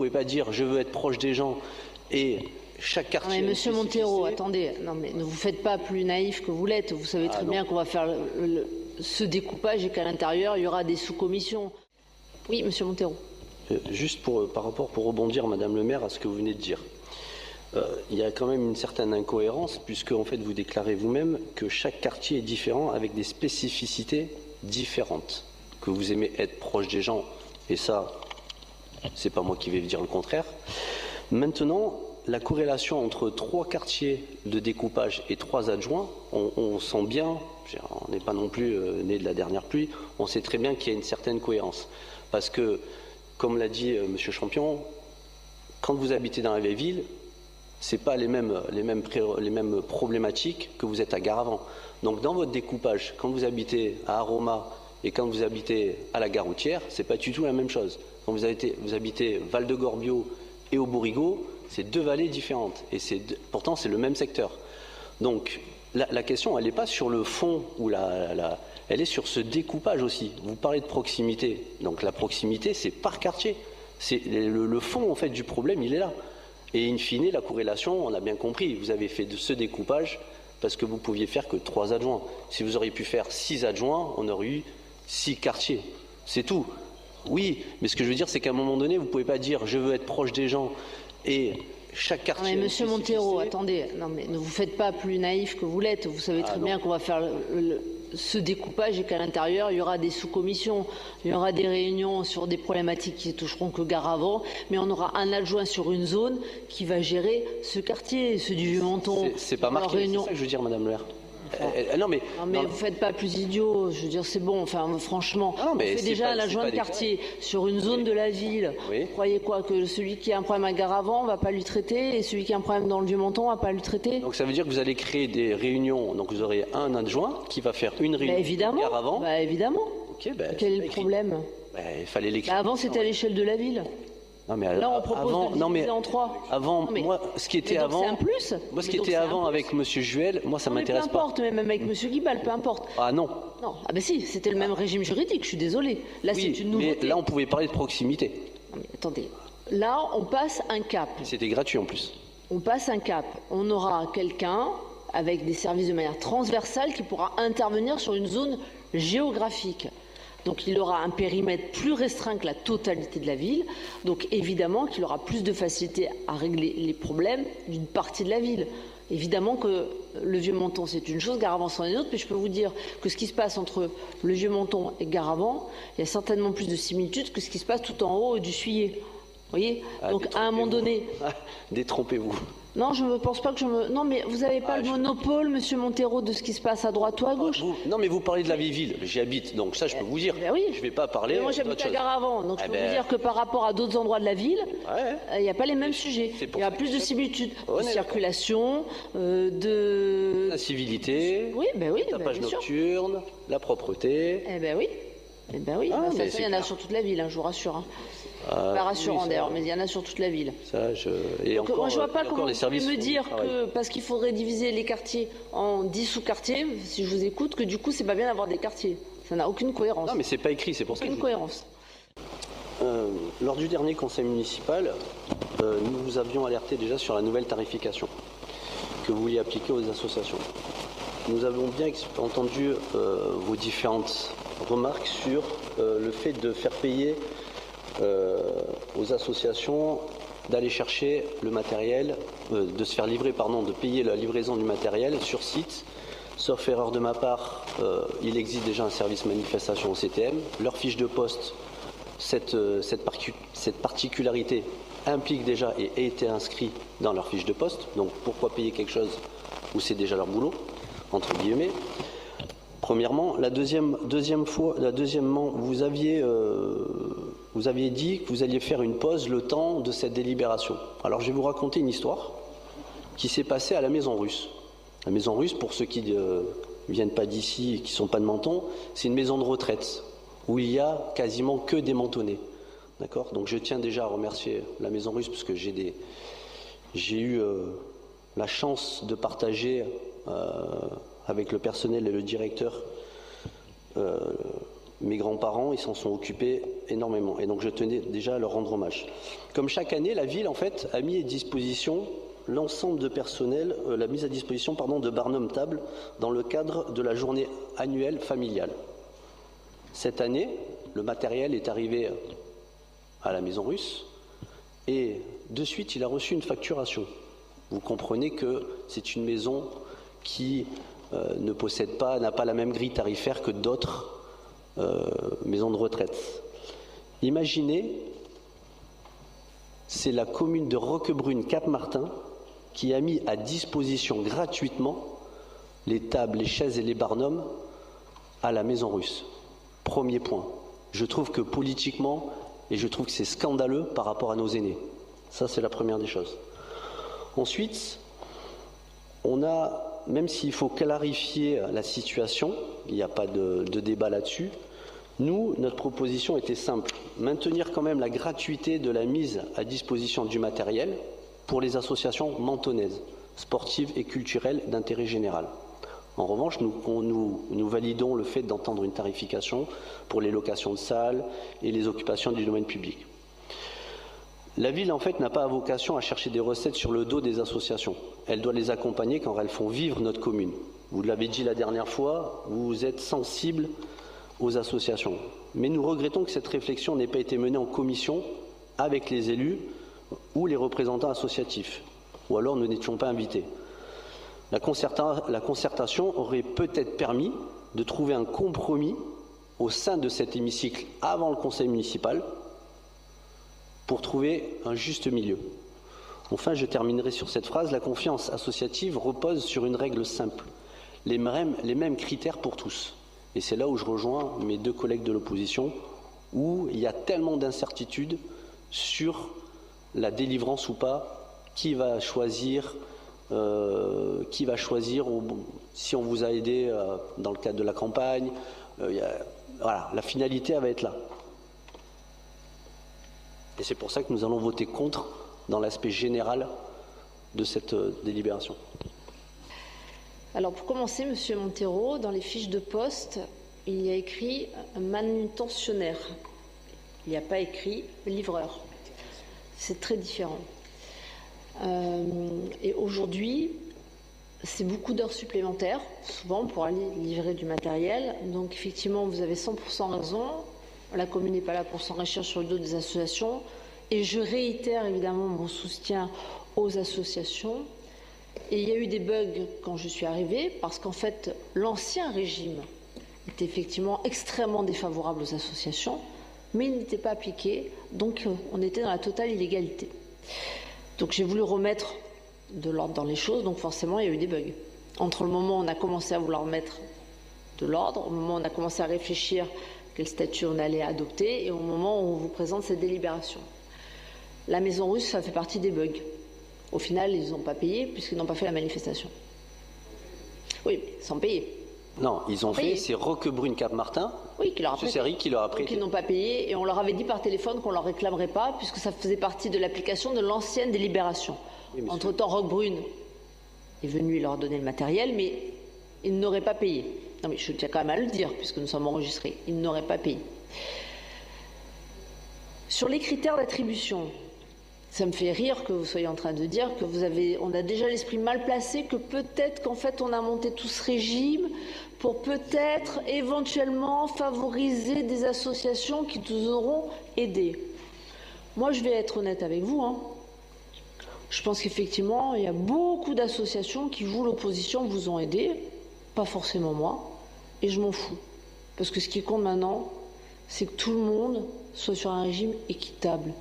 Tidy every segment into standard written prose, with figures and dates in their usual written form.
Vous ne pouvez pas dire je veux être proche des gens et chaque quartier... Non mais Monsieur Montero, attendez, non mais ne vous faites pas plus naïf que vous l'êtes. Vous savez très bien qu'on va faire ce découpage et qu'à l'intérieur, il y aura des sous-commissions. Oui, Monsieur Montero. Juste par rapport, pour rebondir, Madame le maire, à ce que vous venez de dire. Il y a quand même une certaine incohérence, puisque en fait, vous déclarez vous-même que chaque quartier est différent avec des spécificités différentes. Que vous aimez être proche des gens, et ça, c'est pas moi qui vais dire le contraire. Maintenant, la corrélation entre 3 quartiers de découpage et 3 adjoints, on sent bien, on n'est pas non plus né de la dernière pluie, on sait très bien qu'il y a une certaine cohérence. Parce que, comme l'a dit M. Champion, quand vous habitez dans la vieille ville, ce n'est pas les mêmes problématiques que vous êtes à Garavant. Donc dans votre découpage, quand vous habitez à Aroma et quand vous habitez à la gare routière, ce n'est pas du tout la même chose. Quand vous habitez Val-de-Gorbio et au Bourrigaud, c'est 2 vallées différentes. Et pourtant, c'est le même secteur. Donc la question, elle n'est pas sur le fond, elle est sur ce découpage aussi. Vous parlez de proximité. Donc la proximité, c'est par quartier. Le fond en fait, du problème, il est là. Et in fine, la corrélation, on a bien compris. Vous avez fait de ce découpage parce que vous pouviez faire que 3 adjoints. Si vous auriez pu faire 6 adjoints, on aurait eu 6 quartiers. C'est tout. Oui, mais ce que je veux dire, c'est qu'à un moment donné, vous ne pouvez pas dire je veux être proche des gens et chaque quartier... Non mais Monsieur Montero, attendez, non mais ne vous faites pas plus naïf que vous l'êtes. Vous savez très bien qu'on va faire ce découpage et qu'à l'intérieur, il y aura des sous-commissions, il y aura des réunions sur des problématiques qui ne toucheront que Garavant, mais on aura un adjoint sur une zone qui va gérer ce quartier, ceux du Vieux-Menton. C'est pas marqué, c'est ça que je veux dire, Madame le maire. Non mais vous ne faites pas plus idiot, je veux dire c'est bon, enfin franchement, on fait déjà l'adjoint de quartier sur une zone de la ville. Oui. Vous croyez quoi, que celui qui a un problème à Garavant, on ne va pas lui traiter, et celui qui a un problème dans le Vieux-Menton, on ne va pas lui traiter? Donc ça veut dire que vous allez créer des réunions, donc vous aurez un adjoint qui va faire une réunion à Garavant. Bah évidemment. Okay, quel est le problème? Il fallait l'écrire. Avant c'était à l'échelle de la ville. Non, mais là, on propose de diviser en 3. Avant, moi, ce qui était avant, c'est un plus. Moi, ce qui était avant avec M. Juel, moi, ça m'intéresse pas. Peu importe, même avec M. Guibal, peu importe. Ah non. Non, ah ben si, c'était le même régime juridique. Je suis désolée. Là, oui, c'est une nouveauté. Mais là, on pouvait parler de proximité. Non, mais attendez, là, on passe un cap. C'était gratuit en plus. On passe un cap. On aura quelqu'un avec des services de manière transversale qui pourra intervenir sur une zone géographique. Donc il aura un périmètre plus restreint que la totalité de la ville. Donc évidemment qu'il aura plus de facilité à régler les problèmes d'une partie de la ville. Évidemment que le Vieux-Menton, c'est une chose, Garavant, c'en est une autre, mais je peux vous dire que ce qui se passe entre le Vieux-Menton et Garavant, il y a certainement plus de similitudes que ce qui se passe tout en haut du Suyer. Vous voyez? Donc à un moment donné... Détrompez-vous. Non, je ne pense pas que je me... Non, mais vous n'avez pas le monopole, Monsieur Montero, de ce qui se passe à droite ou à gauche. Non, mais vous parlez de la vieille ville. J'y habite, donc ça, je peux vous dire. Oui. Je ne vais pas parler. Mais moi, j'habite à Garavant, donc je peux vous dire que par rapport à d'autres endroits de la ville, il n'y a pas les mêmes sujets. Il y a plus de similitudes, de circulation, de... La civilité, le tapage nocturne, la propreté. Eh bien oui. Eh bien oui, ça, il y en a sur toute la ville, je vous rassure. Pas rassurant d'ailleurs, mais il y en a sur toute la ville. Ça, Et donc, encore, moi, je ne vois pas comment vous pouvez me dire que, parce qu'il faudrait diviser les quartiers en 10 sous-quartiers, si je vous écoute, que du coup, c'est pas bien d'avoir des quartiers. Ça n'a aucune cohérence. Non, mais c'est pas écrit, c'est pour ça que aucune cohérence. Lors du dernier conseil municipal, nous vous avions alerté déjà sur la nouvelle tarification que vous vouliez appliquer aux associations. Nous avons bien entendu vos différentes remarques sur le fait de faire payer aux associations d'aller chercher le matériel, de se faire livrer, de payer la livraison du matériel sur site. Sauf erreur de ma part, il existe déjà un service manifestation au CTM. Leur fiche de poste, cette particularité implique déjà et a été inscrit dans leur fiche de poste. Donc pourquoi payer quelque chose où c'est déjà leur boulot, entre guillemets. Premièrement, deuxièmement, vous aviez dit que vous alliez faire une pause le temps de cette délibération. Alors je vais vous raconter une histoire qui s'est passée à la Maison Russe. La Maison Russe, pour ceux qui ne viennent pas d'ici et qui ne sont pas de Menton, c'est une maison de retraite où il y a quasiment que des mentonnais. D'accord ? Donc je tiens déjà à remercier la Maison Russe parce que j'ai eu la chance de partager avec le personnel et le directeur mes grands-parents. Ils s'en sont occupés énormément. Et donc je tenais déjà à leur rendre hommage. Comme chaque année, la ville, en fait, a mis à disposition l'ensemble de personnel, la mise à disposition de Barnum Table dans le cadre de la journée annuelle familiale. Cette année, le matériel est arrivé à la Maison Russe et de suite, il a reçu une facturation. Vous comprenez que c'est une maison qui ne possède pas, n'a pas la même grille tarifaire que d'autres maisons de retraite. Imaginez, c'est la commune de Roquebrune-Cap-Martin qui a mis à disposition gratuitement les tables, les chaises et les barnums à la Maison Russe. Premier point. Je trouve que politiquement, et je trouve que c'est scandaleux par rapport à nos aînés. Ça, c'est la première des choses. Ensuite, on a, même s'il faut clarifier la situation, il n'y a pas de débat là-dessus, nous, notre proposition était simple. Maintenir quand même la gratuité de la mise à disposition du matériel pour les associations mentonnaises, sportives et culturelles d'intérêt général. En revanche, nous validons le fait d'entendre une tarification pour les locations de salles et les occupations du domaine public. La ville, en fait, n'a pas vocation à chercher des recettes sur le dos des associations. Elle doit les accompagner quand elles font vivre notre commune. Vous l'avez dit la dernière fois, vous êtes sensible aux associations. Mais nous regrettons que cette réflexion n'ait pas été menée en commission avec les élus ou les représentants associatifs. Ou alors nous n'étions pas invités. La concertation aurait peut-être permis de trouver un compromis au sein de cet hémicycle avant le conseil municipal pour trouver un juste milieu. Enfin, je terminerai sur cette phrase. La confiance associative repose sur une règle simple, les mêmes critères pour tous. Et c'est là où je rejoins mes deux collègues de l'opposition, où il y a tellement d'incertitudes sur la délivrance ou pas, qui va choisir, si on vous a aidé dans le cadre de la campagne. Voilà, la finalité elle va être là. Et c'est pour ça que nous allons voter contre dans l'aspect général de cette délibération. Alors pour commencer, Monsieur Montero, dans les fiches de poste, il y a écrit manutentionnaire. Il n'y a pas écrit livreur. C'est très différent. Et aujourd'hui, c'est beaucoup d'heures supplémentaires, souvent pour aller livrer du matériel. Donc effectivement, vous avez 100% raison. La commune n'est pas là pour s'enrichir sur le dos des associations. Et je réitère évidemment mon soutien aux associations. Et il y a eu des bugs quand je suis arrivée, parce qu'en fait, l'ancien régime était effectivement extrêmement défavorable aux associations, mais il n'était pas appliqué, donc on était dans la totale illégalité. Donc j'ai voulu remettre de l'ordre dans les choses, donc forcément il y a eu des bugs. Entre le moment où on a commencé à vouloir mettre de l'ordre, au moment où on a commencé à réfléchir quel statut on allait adopter, et au moment où on vous présente cette délibération. La Maison Russe, ça fait partie des bugs. Au final, ils n'ont pas payé puisqu'ils n'ont pas fait la manifestation. Oui, sans payer. Non, ils ont fait, c'est Roquebrune-Cap-Martin. Oui, qui leur a prêté. C'est qui leur a prêté. Donc ils n'ont pas payé et on leur avait dit par téléphone qu'on ne leur réclamerait pas puisque ça faisait partie de l'application de l'ancienne délibération. Oui, entre-temps, Roquebrune est venu leur donner le matériel, mais ils n'auraient pas payé. Non, mais je tiens quand même à le dire puisque nous sommes enregistrés. Ils n'auraient pas payé. Sur les critères d'attribution, ça me fait rire que vous soyez en train de dire que on a déjà l'esprit mal placé, que peut-être qu'en fait on a monté tout ce régime pour peut-être éventuellement favoriser des associations qui nous auront aidés. Moi je vais être honnête avec vous, Je pense qu'effectivement il y a beaucoup d'associations qui, vous l'opposition, vous ont aidé, pas forcément moi, et je m'en fous. Parce que ce qui compte maintenant, c'est que tout le monde soit sur un régime équitable.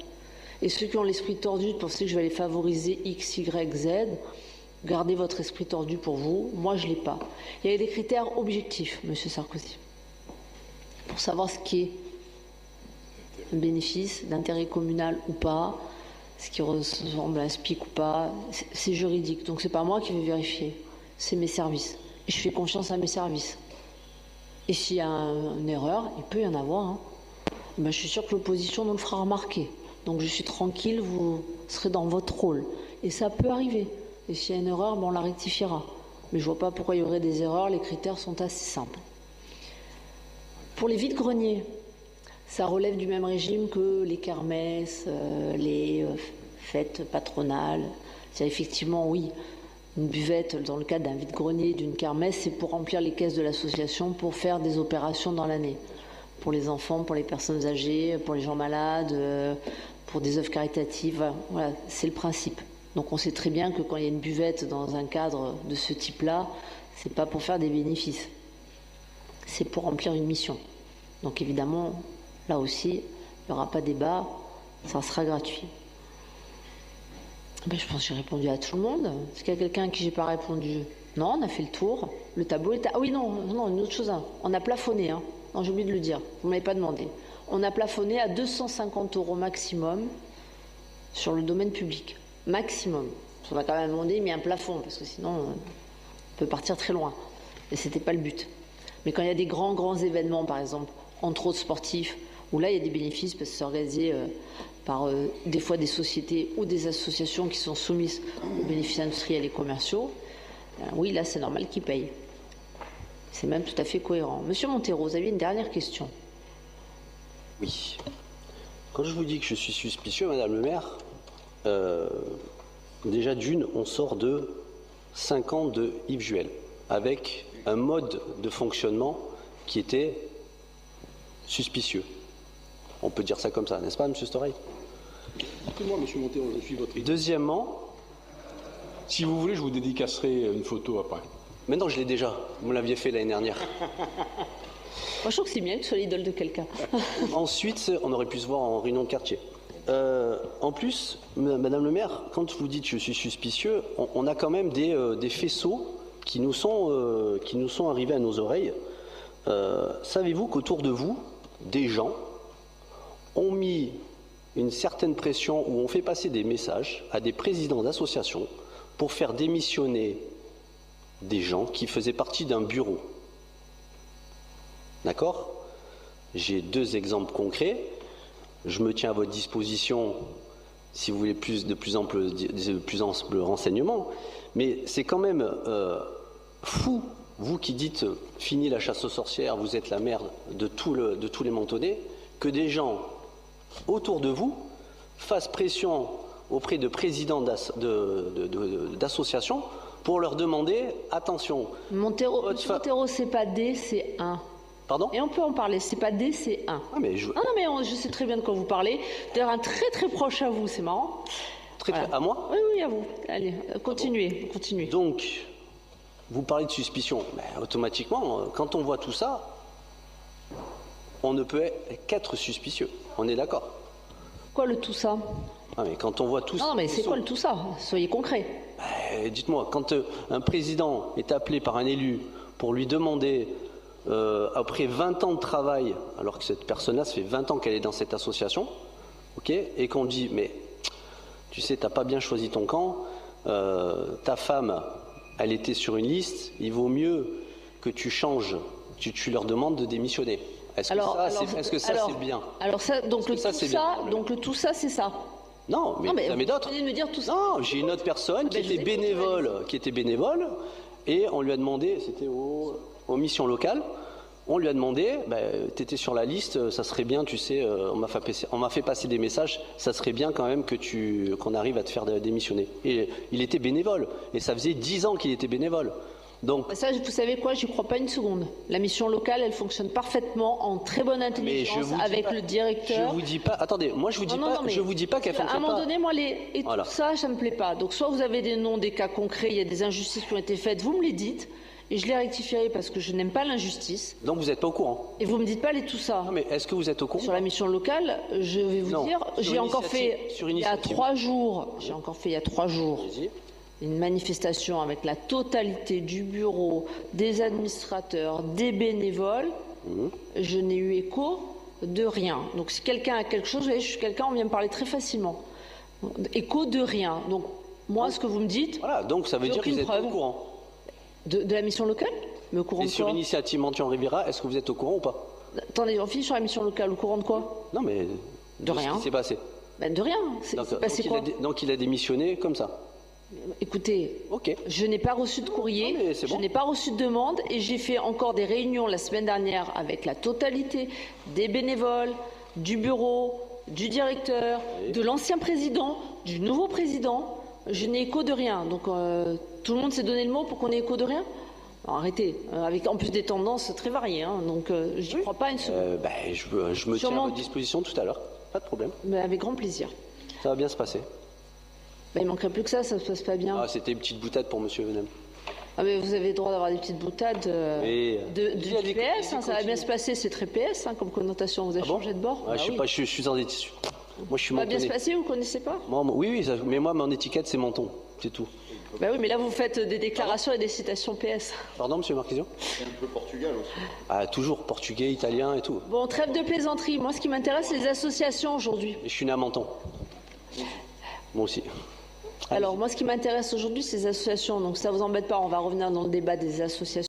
Et ceux qui ont l'esprit tordu de penser que je vais les favoriser X, Y, Z, gardez votre esprit tordu pour vous. Moi, je ne l'ai pas. Il y a des critères objectifs, Monsieur Sarkozy, pour savoir ce qui est un bénéfice d'intérêt communal ou pas, ce qui ressemble à un SPIC ou pas. C'est juridique. Donc, ce n'est pas moi qui vais vérifier. C'est mes services. Et je fais confiance à mes services. Et s'il y a une erreur, il peut y en avoir. Ben, je suis sûre que l'opposition nous le fera remarquer. Donc je suis tranquille, vous serez dans votre rôle. Et ça peut arriver. Et s'il y a une erreur, on la rectifiera. Mais je ne vois pas pourquoi il y aurait des erreurs, les critères sont assez simples. Pour les vides-greniers, Ça relève du même régime que les kermesses, les fêtes patronales. C'est effectivement, oui, une buvette dans le cadre d'un vide-grenier, d'une kermesse, c'est pour remplir les caisses de l'association pour faire des opérations dans l'année. Pour les enfants, pour les personnes âgées, pour les gens malades, pour des œuvres caritatives. Voilà, c'est le principe. Donc on sait très bien que quand il y a une buvette dans un cadre de ce type-là, c'est pas pour faire des bénéfices. C'est pour remplir une mission. Donc évidemment, là aussi, il n'y aura pas débat, ça sera gratuit. Ben, je pense que j'ai répondu à tout le monde. Est-ce qu'il y a quelqu'un à qui j'ai pas répondu? Non, on a fait le tour. Le tableau est... Ah oui, non, une autre chose. Hein. On a plafonné. Hein. Non, j'ai oublié de le dire. Vous ne m'avez pas demandé. On a plafonné à 250 € maximum sur le domaine public. Maximum. On va quand même demander, mais un plafond, parce que sinon, on peut partir très loin. Et ce n'était pas le but. Mais quand il y a des grands événements, par exemple, entre autres sportifs, où là, il y a des bénéfices, parce que c'est organisé par des fois des sociétés ou des associations qui sont soumises aux bénéfices industriels et commerciaux, oui, là, c'est normal qu'ils payent. C'est même tout à fait cohérent. Monsieur Montero, vous aviez une dernière question. Oui. Quand je vous dis que je suis suspicieux, Madame le maire, déjà d'une, on sort de 5 ans de Yves Juel, avec un mode de fonctionnement qui était suspicieux. On peut dire ça comme ça, n'est-ce pas, Monsieur Storey? Moi, Monsieur Montero, je suis votre idée. Deuxièmement, Si vous voulez, je vous dédicacerai une photo après. mais non, je l'ai déjà. Vous l'aviez fait l'année dernière. Moi, je trouve que c'est bien que tu sois l'idole de quelqu'un. Ensuite, on aurait pu se voir en réunion de quartier. En plus, Madame le maire, quand vous dites je suis suspicieux, on a quand même des faisceaux qui nous sont arrivés à nos oreilles. Savez-vous qu'autour de vous, des gens ont mis une certaine pression où on fait passer des messages à des présidents d'associations pour faire démissionner des gens qui faisaient partie d'un bureau. D'accord? J'ai 2 exemples concrets. Je me tiens à votre disposition si vous voulez de plus amples renseignements. Mais c'est quand même fou, vous qui dites fini la chasse aux sorcières, vous êtes la mère de tous les Mentonnais, que des gens autour de vous fassent pression auprès de présidents d'associations pour leur demander attention. Montero, c'est pas D, c'est 1. Pardon? Et on peut en parler, c'est pas D, c'est 1. Ah, mais Non, mais je sais très bien de quoi vous parlez. D'ailleurs, un très proche à vous, c'est marrant. Très, à moi? Oui, à vous. Allez, continuez. Donc, vous parlez de suspicion. Mais automatiquement, quand on voit tout ça, on ne peut qu'être suspicieux. On est d'accord? Quoi le tout ça? Ah, mais quand on voit tout ça... Non, mais c'est quoi le tout ça? Soyez concret. Dites-moi, quand un président est appelé par un élu pour lui demander, après 20 ans de travail, alors que cette personne-là, ça fait 20 ans qu'elle est dans cette association, okay, et qu'on dit, mais tu sais, t'as pas bien choisi ton camp, ta femme, elle était sur une liste, il vaut mieux que tu changes, tu leur demandes de démissionner. Est-ce que ça, c'est bien? Alors ça, donc le tout ça, c'est ça. Non, mais vous avez d'autres. Vous venez de me dire tout ça. Non, j'ai une autre personne qui était bénévole, et on lui a demandé, c'était aux missions locales, on lui a demandé, tu étais sur la liste, ça serait bien, tu sais, on m'a fait passer des messages, ça serait bien quand même qu'on arrive à te faire démissionner. Et il était bénévole, et ça faisait 10 ans qu'il était bénévole. Donc, ça, vous savez quoi, j'y crois pas une seconde. La mission locale, elle fonctionne parfaitement en très bonne intelligence avec le directeur. Je vous dis pas. Attendez, moi je vous dis pas. Je vous dis pas qu'elle fonctionne pas. À un moment donné, moi tout ça, ça me plaît pas. Donc soit vous avez des noms, des cas concrets, il y a des injustices qui ont été faites, vous me les dites et je les rectifierai parce que je n'aime pas l'injustice. Donc vous n'êtes pas au courant. Et vous me dites pas tout ça. Non, mais est-ce que vous êtes au courant? Sur la mission locale, je vais vous dire, j'ai encore fait il y a 3 jours. J'ai encore fait il y a 3 jours. Une manifestation avec la totalité du bureau, des administrateurs, des bénévoles, je n'ai eu écho de rien. Donc si quelqu'un a quelque chose, je suis quelqu'un, on vient me parler très facilement. Écho de rien. Donc moi, ce que vous me dites... Voilà, donc ça veut dire que vous êtes au courant. De la mission locale? Mais au courant de quoi? Et sur l'initiative Montion-Riviera, est-ce que vous êtes au courant ou pas? Attendez, on finit sur la mission locale, au courant de quoi? Non mais... De rien. Ce qui s'est passé. De rien. Donc il a démissionné comme ça. Écoutez, je n'ai pas reçu de courrier, je n'ai pas reçu de demande et j'ai fait encore des réunions la semaine dernière avec la totalité des bénévoles, du bureau, du directeur, de l'ancien président, du nouveau président. Je n'ai écho de rien. Donc tout le monde s'est donné le mot pour qu'on ait écho de rien. Alors, arrêtez, avec en plus des tendances très variées. Hein, donc je n'y crois pas une seconde. Je me tiens à votre disposition tout à l'heure. Pas de problème. Mais avec grand plaisir. Ça va bien se passer. Il manquerait plus que ça se passe pas bien. Ah, c'était une petite boutade pour monsieur Venem. Ah, mais vous avez le droit d'avoir des petites boutades du PS, hein, ça va bien se passer, c'est très PS hein, comme connotation. Vous avez changé de bord. Je suis en étiquette. Moi, je suis mentonné. Ça va bien se passer, vous ne connaissez pas? Oui, mais moi, mon étiquette, c'est menton, c'est tout. Bah oui, mais là, vous faites des déclarations et des citations PS. Pardon, monsieur Marquisio? Et un peu portugal aussi. Ah, toujours portugais, italien et tout. Bon, trêve de plaisanterie. Moi, ce qui m'intéresse, c'est les associations aujourd'hui. Je suis né à Menton. Moi aussi. Alors, moi, ce qui m'intéresse aujourd'hui, c'est les associations. Donc, ça vous embête pas, on va revenir dans le débat des associations.